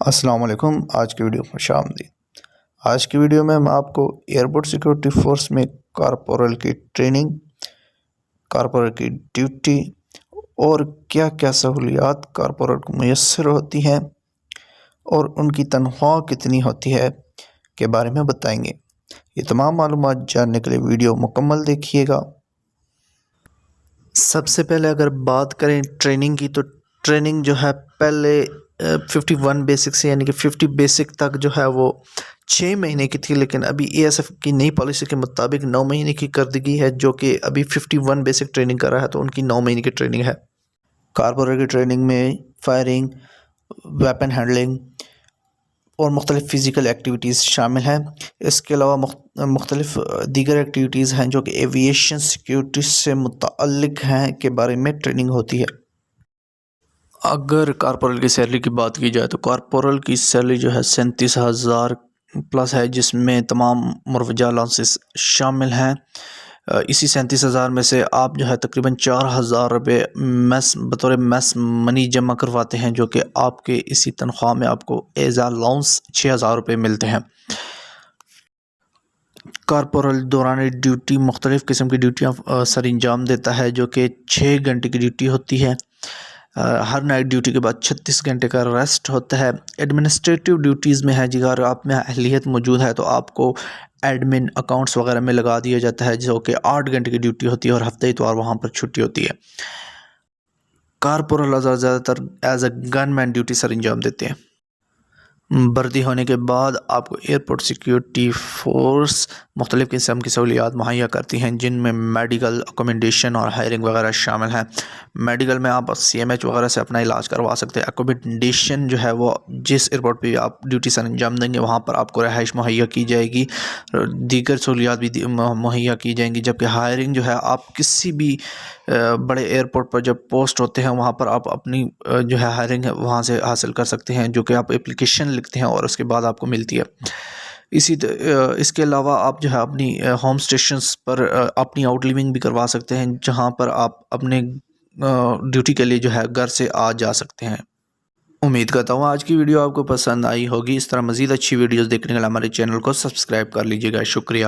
السلام علیکم۔ آج کی ویڈیو میں خوش آمدید۔ آج کی ویڈیو میں ہم آپ کو ایئرپورٹ سیکورٹی فورس میں کارپورل کی ٹریننگ، کارپورل کی ڈیوٹی اور کیا کیا سہولیات کارپورل کو میسر ہوتی ہیں اور ان کی تنخواہ کتنی ہوتی ہے کے بارے میں بتائیں گے۔ یہ تمام معلومات جاننے کے لیے ویڈیو مکمل دیکھیے گا۔ سب سے پہلے اگر بات کریں ٹریننگ کی، تو ٹریننگ جو ہے پہلے 51 بیسک سے یعنی کہ 50 بیسک تک جو ہے وہ 6 مہینے کی تھی، لیکن ابھی اے ایس ایف کی نئی پالیسی کے مطابق 9 مہینے کی کر دی گئی ہے، جو کہ ابھی 51 بیسک ٹریننگ کر رہا ہے تو ان کی 9 مہینے کی ٹریننگ ہے۔ کارپورل کی ٹریننگ میں فائرنگ، ویپن ہینڈلنگ اور مختلف فزیکل ایکٹیویٹیز شامل ہیں۔ اس کے علاوہ مختلف دیگر ایکٹیویٹیز ہیں جو کہ ایویشن سیکیورٹی سے متعلق ہیں کے بارے میں ٹریننگ ہوتی ہے۔ اگر کارپورل کی سیلری کی بات کی جائے تو کارپورل کی سیلری جو ہے 37,000 پلس ہے، جس میں تمام مروجہ الاؤنسز شامل ہیں۔ اسی 37,000 میں سے آپ جو ہے تقریباً 4,000 روپے بطور میس منی جمع کرواتے ہیں، جو کہ آپ کے اسی تنخواہ میں آپ کو ایز الاؤنس 6,000 روپے ملتے ہیں۔ کارپورل دوران ڈیوٹی مختلف قسم کی ڈیوٹیاں سر انجام دیتا ہے، جو کہ 6 گھنٹے کی ڈیوٹی ہوتی ہے۔ ہر نائٹ ڈیوٹی کے بعد 36 گھنٹے کا ریسٹ ہوتا ہے۔ ایڈمنسٹریٹو ڈیوٹیز میں ہے جی، اگر آپ میں اہلیت موجود ہے تو آپ کو ایڈمن اکاؤنٹس وغیرہ میں لگا دیا جاتا ہے، جو کہ 8 گھنٹے کی ڈیوٹی ہوتی ہے اور ہفتہ اتوار وہاں پر چھٹی ہوتی ہے۔ کارپورل زیادہ تر as a gun main duty سر انجام دیتے ہیں۔ بھرتی ہونے کے بعد آپ کو ایئرپورٹ سیکیورٹی فورس مختلف قسم کی سہولیات مہیا کرتی ہیں، جن میں میڈیکل، اکوموڈیشن اور ہائرنگ وغیرہ شامل ہیں۔ میڈیکل میں آپ CMH وغیرہ سے اپنا علاج کروا سکتے ہیں۔ اکوموڈیشن جو ہے وہ جس ایئرپورٹ پہ آپ ڈیوٹی سر انجام دیں گے وہاں پر آپ کو رہائش مہیا کی جائے گی، دیگر سہولیات بھی مہیا کی جائیں گی۔ جبکہ ہائرنگ جو ہے آپ کسی بھی بڑے ایئرپورٹ پر جب پوسٹ ہوتے ہیں وہاں پر آپ اپنی جو ہے ہائرنگ ہے وہاں سے حاصل کر سکتے ہیں، جو کہ آپ اپلیکیشن لکھتے ہیں اور اس کے بعد آپ کو ملتی ہے۔ اس کے علاوہ آپ جو ہے اپنی ہوم اسٹیشنز پر اپنی آؤٹ لیونگ بھی کروا سکتے ہیں، جہاں پر آپ اپنے ڈیوٹی کے لیے جو ہے گھر سے آ جا سکتے ہیں۔ امید کرتا ہوں آج کی ویڈیو آپ کو پسند آئی ہوگی۔ اس طرح مزید اچھی ویڈیوز دیکھنے کے لیے ہمارے چینل کو سبسکرائب کر لیجیے گا۔ شکریہ۔